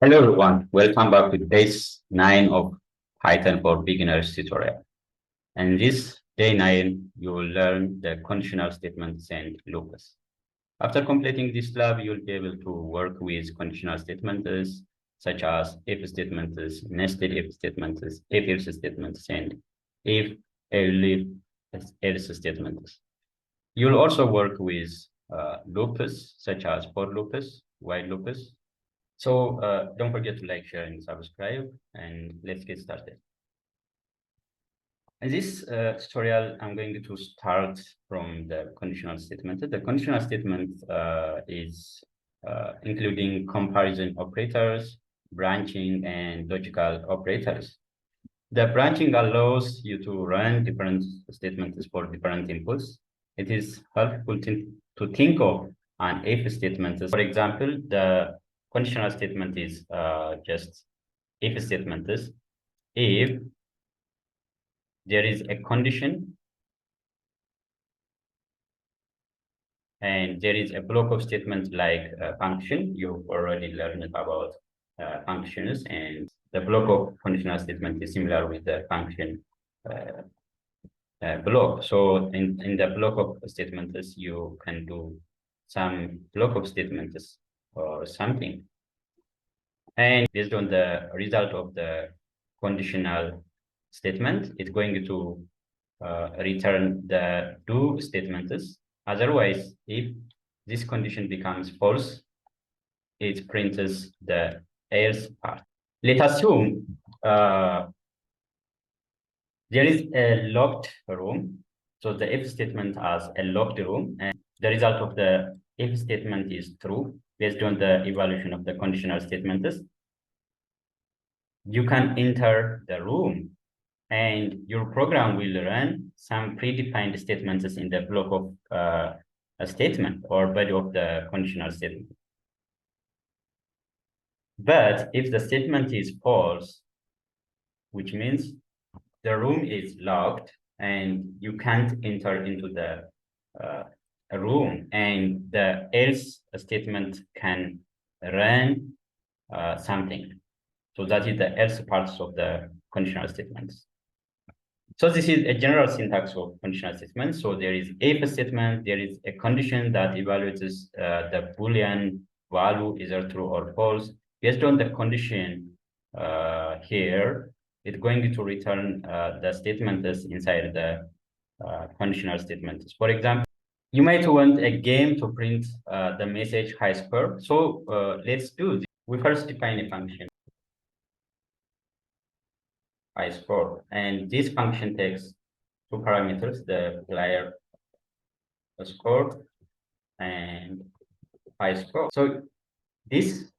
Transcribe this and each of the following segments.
Hello everyone, welcome back to day 9 of Python for Beginners tutorial. And this day 9, you will learn the conditional statements and loops. After completing this lab, you'll be able to work with conditional statements such as if statements, nested if statements, if else statements, and if else statements. You'll also work with loops such as for loops, while loops. So don't forget to like, share, and subscribe, and let's get started. In this tutorial, I'm going to start from the conditional statement. The conditional statement is including comparison operators, branching, and logical operators. The branching allows you to run different statements for different inputs. It is helpful to think of an if statement. For example, the conditional statement is just if statement is if there is a condition and there is a block of statements like a function. You've already learned about functions, and the block of conditional statement is similar with the function block. So in the block of statements, you can do some block of statements or something. And based on the result of the conditional statement, it's going to return the do statements. Otherwise, if this condition becomes false, it prints the else part. Let's assume there is a locked room. So the if statement has a locked room, and the result of the if statement is true based on the evaluation of the conditional statements. You can enter the room and your program will run some predefined statements in the block of a statement or body of the conditional statement. But if the statement is false, which means the room is locked and you can't enter into the room, and the else statement can run something. So that is the else parts of the conditional statements. So this is a general syntax of conditional statements. So there is if statement, there is a condition that evaluates the Boolean value, either true or false. Based on the condition here, it's going to return the statements inside the conditional statements. For example, you might want a game to print the message high score. So let's do this. We first define a function high score, and this function takes two parameters, the player score and high score. So this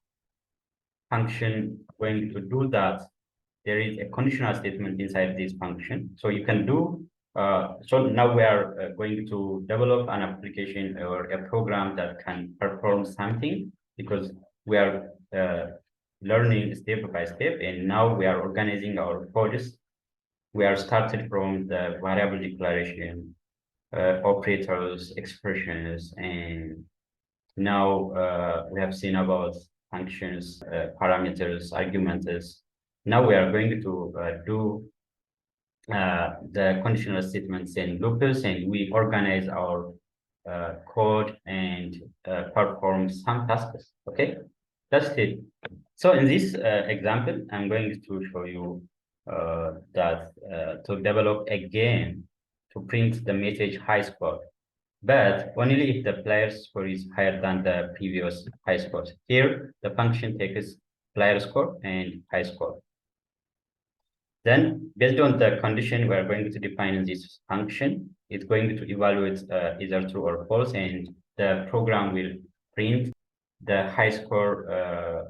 function going to do that. There is a conditional statement inside this function. So you can do, so now we are going to develop an application or a program that can perform something, because we are learning step by step, and now we are organizing our codes. We are started from the variable declaration, operators, expressions, and now we have seen about functions, parameters, arguments. Now we are going to do the conditional statements and loops, and we organize our code and perform some tasks. Okay, that's it. So in this example, I'm going to show you that to develop a game to print the message high score, but only if the player's score is higher than the previous high score. Here, the function takes player score and high score. Then, based on the condition, we are going to define this function. It's going to evaluate either true or false, and the program will print the high score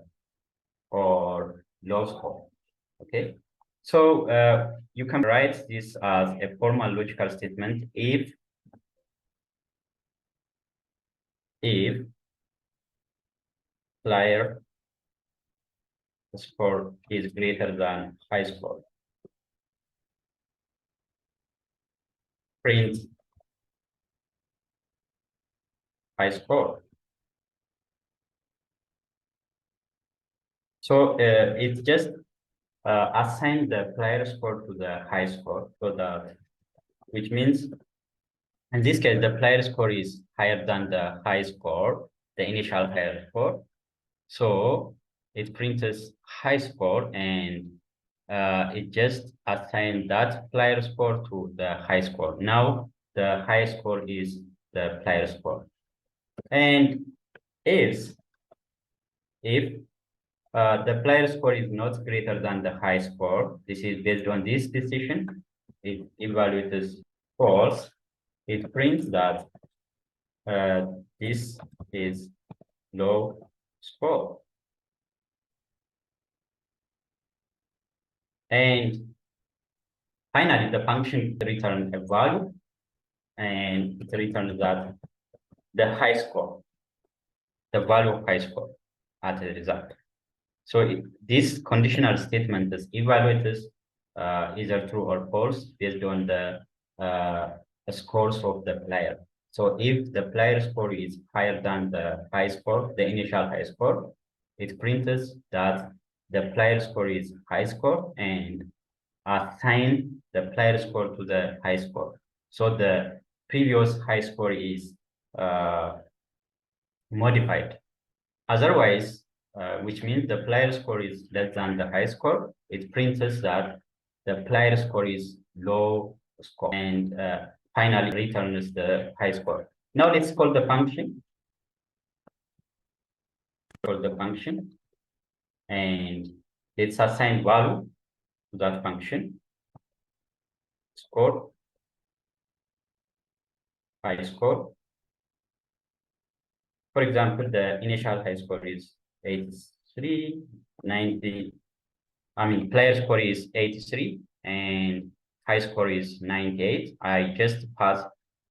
or low score. Okay, so you can write this as a formal logical statement if player score is greater than high score, print high score. So it just assign the player score to the high score, so that, which means in this case the player score is higher than the high score, the initial higher score. So it prints high score, and it just assigns that player score to the high score. Now the high score is the player score, and if the player score is not greater than the high score, this is based on this decision. It evaluates false. It prints that this is low score. And finally, the function returns a value, and it returns that the high score, the value of high score as a result. So this conditional statement is evaluated either true or false based on the scores of the player. So if the player score is higher than the high score, the initial high score, it prints that the player score is high score and assign the player score to the high score. So the previous high score is modified. Otherwise, which means the player score is less than the high score, it prints that the player score is low score, and finally returns the high score. Now let's call the function. Call the function, and let's assign value to that function. Score, high score. For example, the initial high score is 83, 90. I mean, player score is 83 and high score is 98. I just pass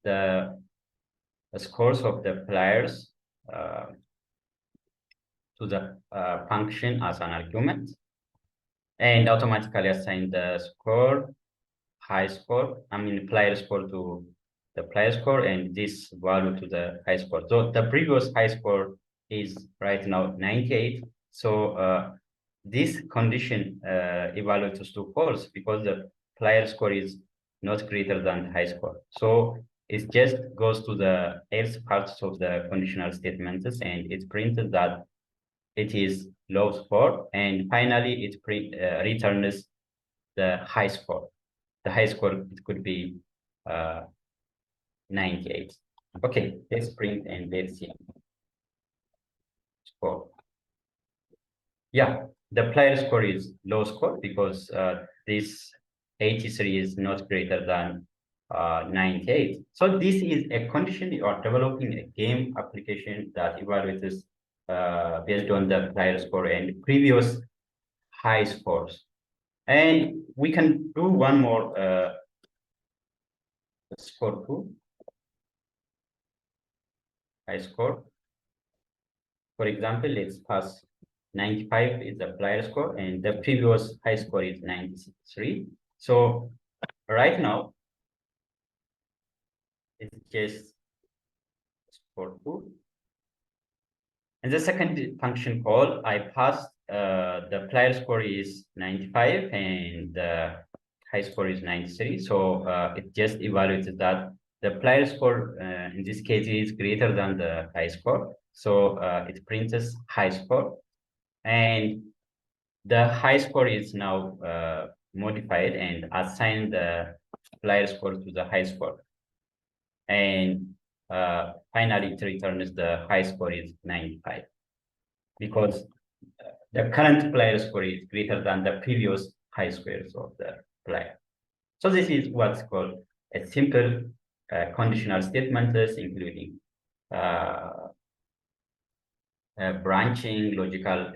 the scores of the players to the function as an argument, and automatically assign the score, high score, I mean player score to the player score, and this value to the high score. So the previous high score is right now 98. So this condition evaluates to false because the player score is not greater than the high score. So it just goes to the else parts of the conditional statements, and it prints that it is low score, and finally it returns the high score. The high score, it could be 98. Okay, let's print and let's see score. Yeah, the player score is low score because this 83 is not greater than 98. So this is a condition you are developing a game application that evaluates based on the player score and previous high scores. And we can do one more score too. High score. For example, let's pass 95 is the player score and the previous high score is 93. So right now, it's just score 2. And the second function call, I passed the player score is 95 and the high score is 93. So it just evaluates that the player score in this case is greater than the high score. So it prints high score, and the high score is now modified and assigned the player score to the high score. And finally, it returns the high score is 95 because the current player score is greater than the previous high scores of the player. So this is what's called a simple conditional statement, including branching, logical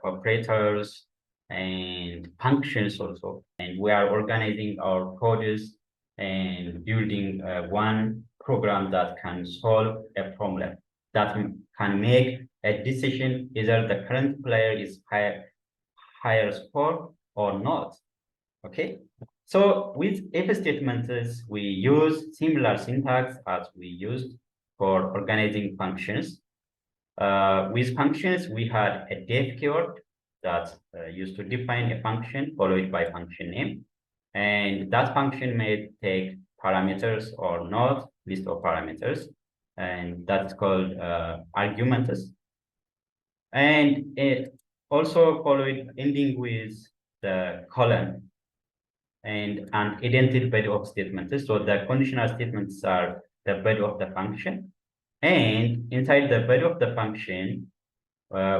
operators, and functions also. And we are organizing our codes and building one program that can solve a problem, that can make a decision either the current player is higher score or not. Okay. So with if statements, we use similar syntax as we used for organizing functions. With functions, we had a def keyword that used to define a function followed by function name. And that function may take parameters or not, list of parameters, and that's called arguments. And it also followed ending with the colon and an indented body of statements. So the conditional statements are the body of the function. And inside the body of the function,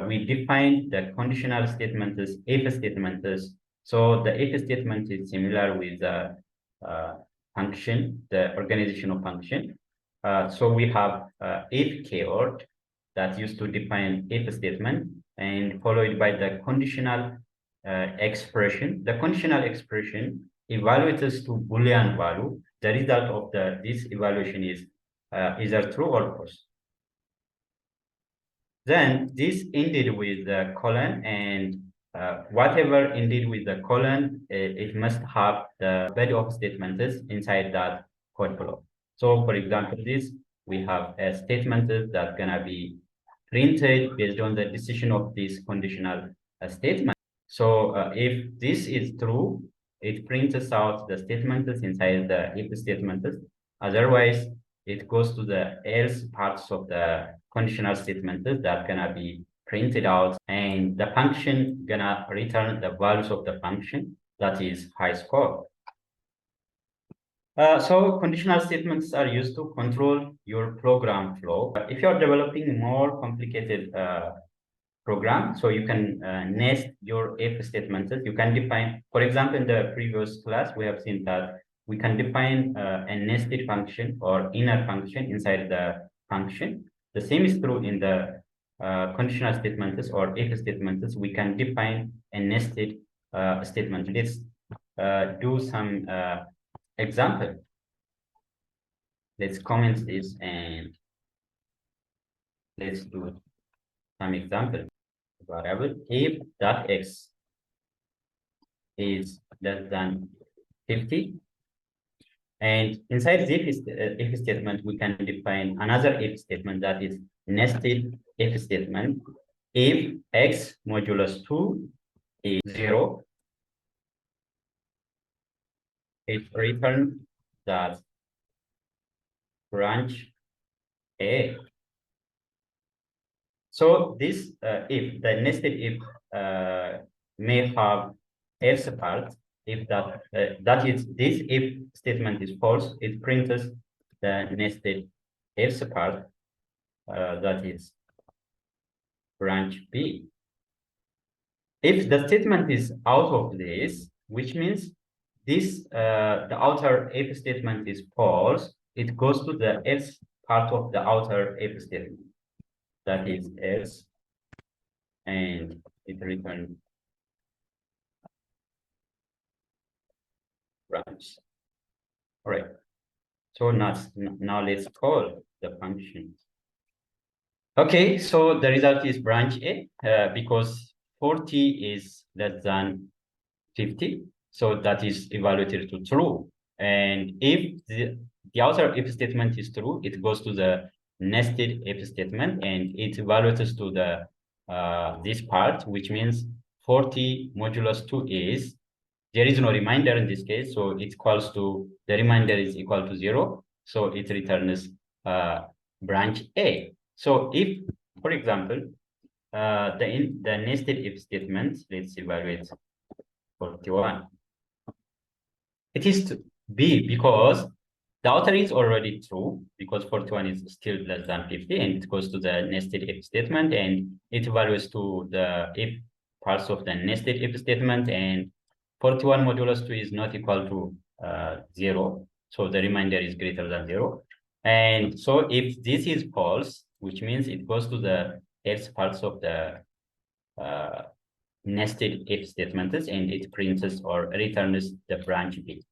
we define the conditional statement as if statement is. So the if statement is similar with the function, the organizational function. So we have if keyword that used to define if statement and followed by the conditional expression. The conditional expression evaluates to Boolean value. The result of this evaluation is either true or false. Then this ended with the colon, and whatever ended with the colon, it must have the body of statements inside that code block. So for example, this, we have a statement that's gonna be printed based on the decision of this conditional statement. So if this is true, it prints out the statements inside the if statements. Otherwise, it goes to the else parts of the conditional statement that gonna be printed out, and the function gonna return the values of the function that is high score. So conditional statements are used to control your program flow. If you're developing more complicated program, so you can nest your if statements. You can define, for example, in the previous class, we have seen that we can define a nested function or inner function inside the function. The same is true in the conditional statements or if statements. We can define a nested statement. Let's do some example. Let's comment this and let's do some example. Variable if that x is less than 50, and inside this if statement we can define another if statement that is nested if statement. If x modulus 2 is 0, it returns that branch A. So this if the nested if may have else part. If that is this if statement is false, it prints the nested else part that is branch B. If the statement is out of this, which means this the outer if statement is false, it goes to the else part of the outer if statement. That is else, and it returns branch. All right. So now let's call the function. Okay, so the result is branch A because 40 is less than 50. So that is evaluated to true. And if the outer if statement is true, it goes to the nested if statement and it evaluates to the this part, which means 40 modulus 2 is, there is no reminder in this case, so it equals to, the remainder is equal to 0, so it returns branch A. So if, for example, the nested if statement, let's evaluate 41. It is to B because the outer is already true because 41 is still less than 50, and it goes to the nested if statement and it evaluates to the if parts of the nested if statement, and 41 modulus 2 is not equal to 0. So the remainder is greater than 0. And so if this is false, which means it goes to the else parts of the nested if statements and it prints or returns the branch B.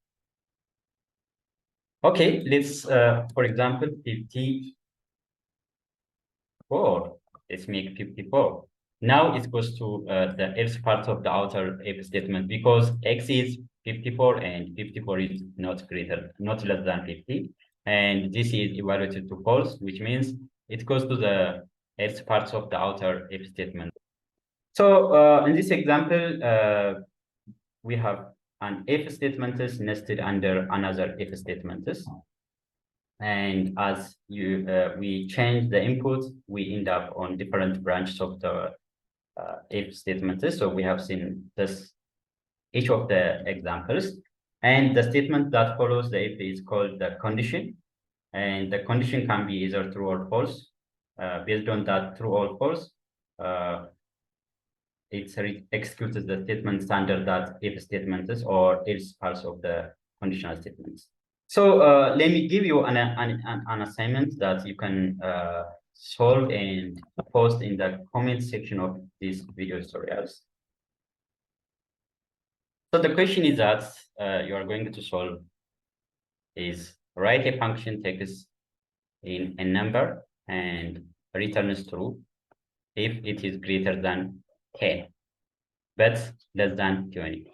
Okay, let's, for example, 54. Let's make 54. Now it goes to the else part of the outer if statement because x is 54 and 54 is not less than 50. And this is evaluated to false, which means it goes to the else parts of the outer if statement. So in this example, we have an if statement is nested under another if statement is. And as we change the input, we end up on different branches of the if statement is. So we have seen this each of the examples. And the statement that follows the if is called the condition. And the condition can be either true or false. Based on that true or false, it executes the statement under that if statements or else parts of the conditional statements. So let me give you an assignment that you can solve and post in the comment section of these video tutorials. So the question is that you are going to solve is write a function text in a number and returns true if it is greater than 10, but less than 20,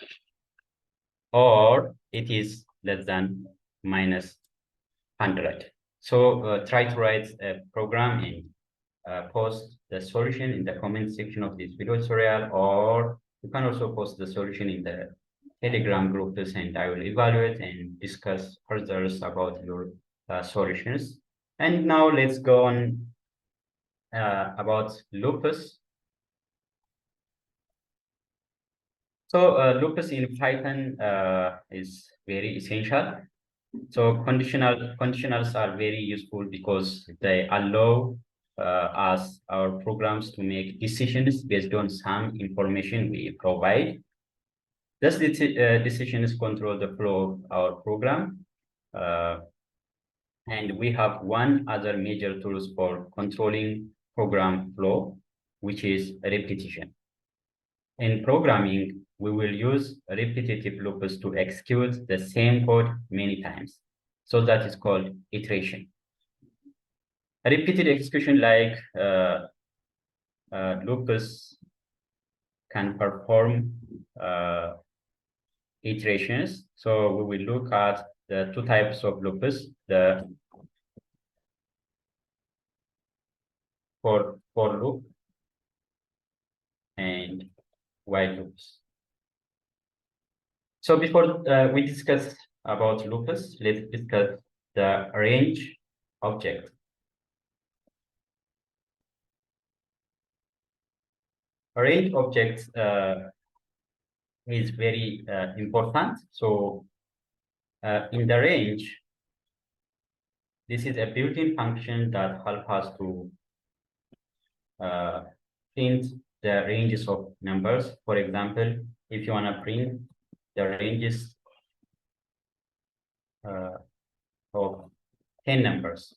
or it is less than minus 100. So try to write a program and post the solution in the comment section of this video tutorial, or you can also post the solution in the Telegram groups, and I will evaluate and discuss further about your solutions. And now let's go on about loops. So loops in Python is very essential. So conditionals are very useful because they allow us, our programs, to make decisions based on some information we provide. These decisions control the flow of our program. And we have one other major tools for controlling program flow, which is repetition. In programming, we will use repetitive loops to execute the same code many times. So that is called iteration. A repeated execution like loops can perform iterations. So we will look at the two types of loops, the for loop and while loops. So before we discuss about loops, let's discuss the range object. A range object is very important. So in the range, this is a built-in function that helps us to print the ranges of numbers. For example, if you want to print the ranges of 10 numbers.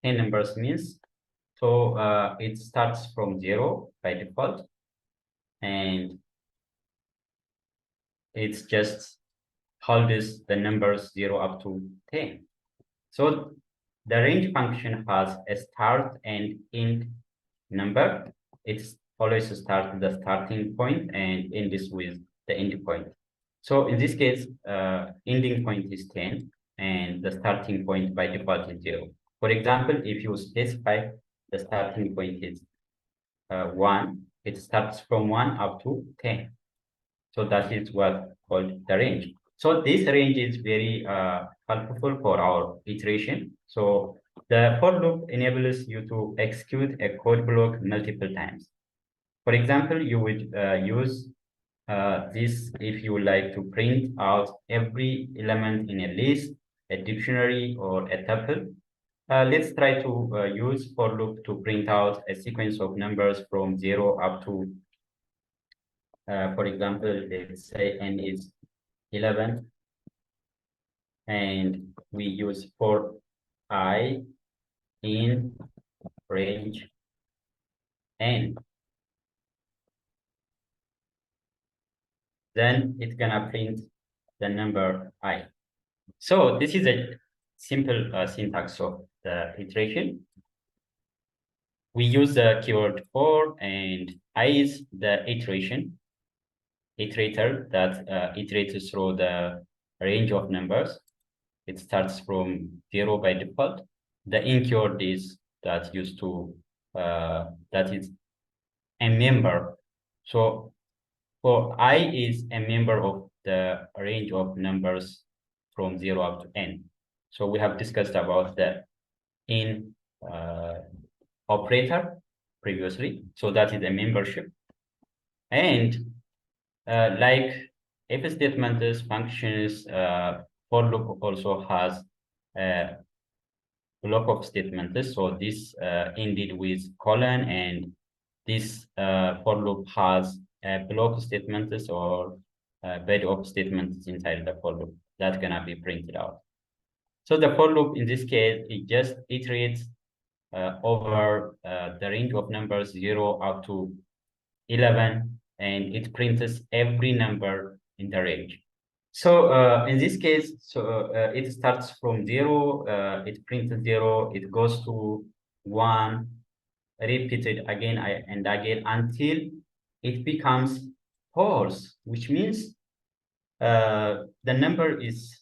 10 numbers means, so it starts from 0 by default, and it's just holds the numbers 0 up to 10. So the range function has a start and end number. It's always start the starting point and end this with the ending point. So in this case, ending point is 10 and the starting point by default is 0. For example, if you specify the starting point is 1, it starts from 1 up to 10. So that is what called the range. So this range is very helpful for our iteration. So the for loop enables you to execute a code block multiple times. For example, you would use this if you would like to print out every element in a list, a dictionary, or a tuple. Let's try to use for loop to print out a sequence of numbers from 0 up to, for example, let's say n is 11, and we use for I in range n. Then it's gonna print the number I. So this is a simple syntax of the iteration. We use the keyword for, and I is the iterator that iterates through the range of numbers. It starts from 0 by default. The in keyword is that used to that is a member So for I is a member of the range of numbers from 0 up to n. So we have discussed about the in operator previously. So that is a membership. And like if statements, functions, for loop also has a block of statements. So this ended with colon, and this for loop has a block of statements or a bed of statements inside the for loop that's gonna be printed out. So the for loop in this case, it just iterates over the range of numbers 0 up to 11, and it prints every number in the range. So in this case, it starts from 0, it prints 0, it goes to 1, repeated again and again until it becomes false, which means the number is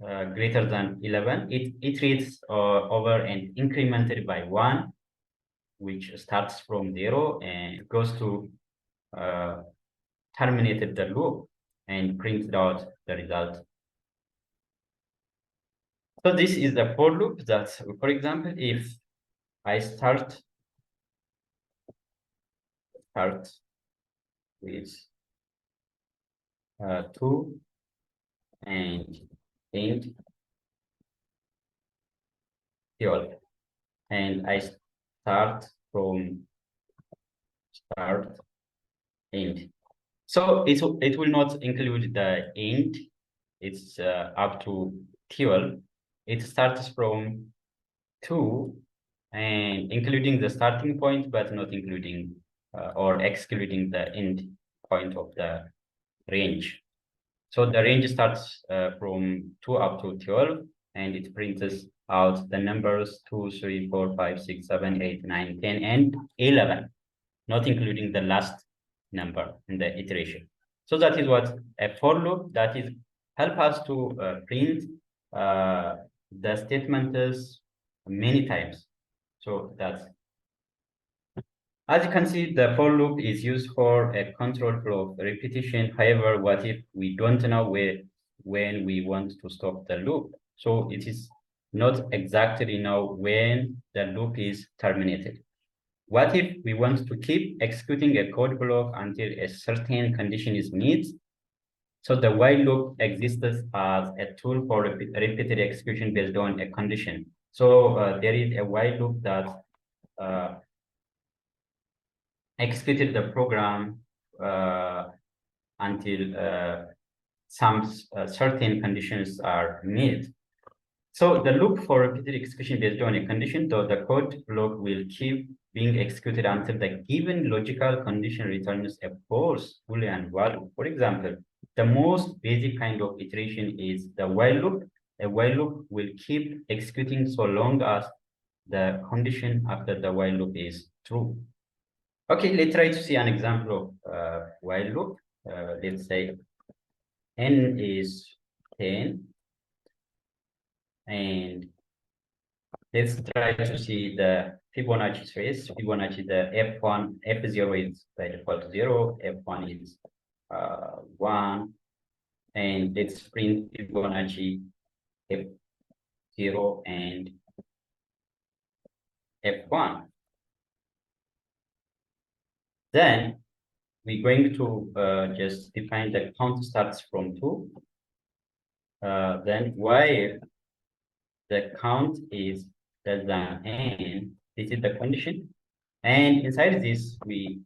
greater than 11. It iterates over and incremented by 1, which starts from 0 and goes to terminated the loop and prints out the result. So this is the for loop that, for example, if I start with 2 and end 12, and I start from start end. So it will not include the end. It's up to 12. It starts from 2 and including the starting point, but not including or excluding the end point of the range. So the range starts from 2 up to 12, and it prints out the numbers 2, 3, 4, 5, 6, 7, 8, 9, 10, and 11, not including the last number in the iteration. So that is what a for loop that is help us to print the statements many times. So that's, as you can see, the for loop is used for a control flow of repetition. However, what if we don't know when we want to stop the loop? So it is not exactly know when the loop is terminated. What if we want to keep executing a code block until a certain condition is met? So the while loop exists as a tool for repeated execution based on a condition. So there is a while loop that executed the program until some certain conditions are met. So the loop for repeated execution based on a condition, though the code block will keep being executed until the given logical condition returns a false Boolean value. For example, the most basic kind of iteration is the while loop. A while loop will keep executing so long as the condition after the while loop is true. Okay, let's try to see an example of while loop. Let's say n is 10, and let's try to see the Fibonacci trace. Fibonacci, the F1, F0 is by default 0, F1 is 1, and let's print Fibonacci F0 and F1. Then we're going to just define the count starts from 2. Then while the count is less than n, this is the condition. And inside this, we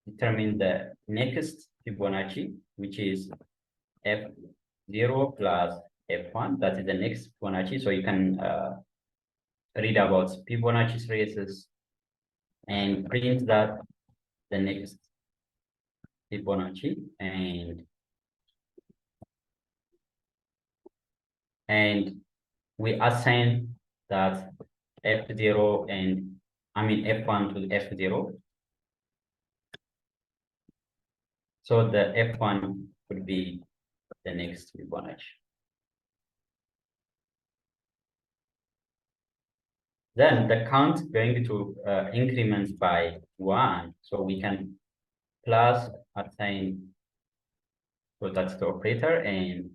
determine the next Fibonacci, which is F0 plus F1. That is the next Fibonacci. So you can read about Fibonacci traces and print that the next Fibonacci, and we assign that F0 and F1 to F0. So the F1 would be the next Fibonacci. Then the count going to increment by 1. So we can plus assign, so that's the operator. And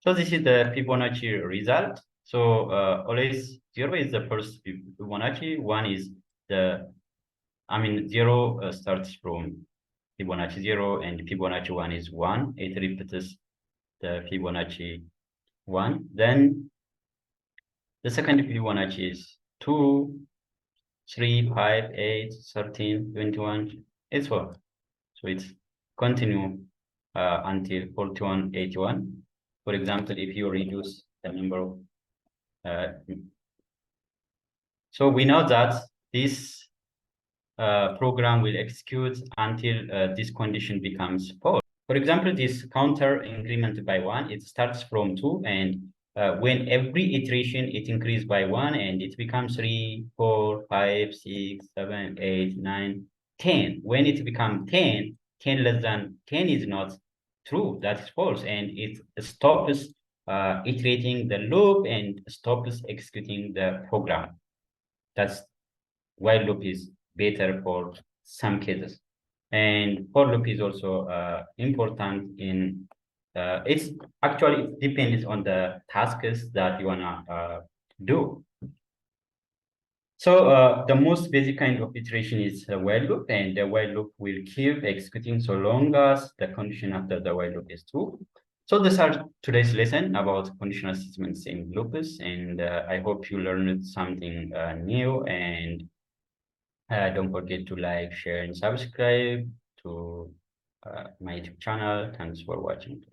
so this is the Fibonacci result. So always 0 is the first Fibonacci, 1 is the, 0 starts from Fibonacci 0 and Fibonacci 1 is 1. It repeats the Fibonacci 1. Then the second Fibonacci is 2, 3, 5, 8, 13, 21, it's 4. So it's continue until 41, 81. For example, if you reduce the number of, so we know that this program will execute until this condition becomes false. For example, this counter increment by 1, it starts from 2, and when every iteration it increases by 1 and it becomes 3, 4, 5, 6, 7, 8, 9, 10. When it becomes 10, 10 less than 10 is not true, that is false, and it stops iterating the loop and stops executing the program. That's while loop is better for some cases. And for loop is also important in, it's actually, it depends on the tasks that you wanna do. So the most basic kind of iteration is a while loop, and the while loop will keep executing so long as the condition after the while loop is true. So these are today's lesson about conditional statements in loops, and I hope you learned something new. And don't forget to like, share, and subscribe to my YouTube channel. Thanks for watching.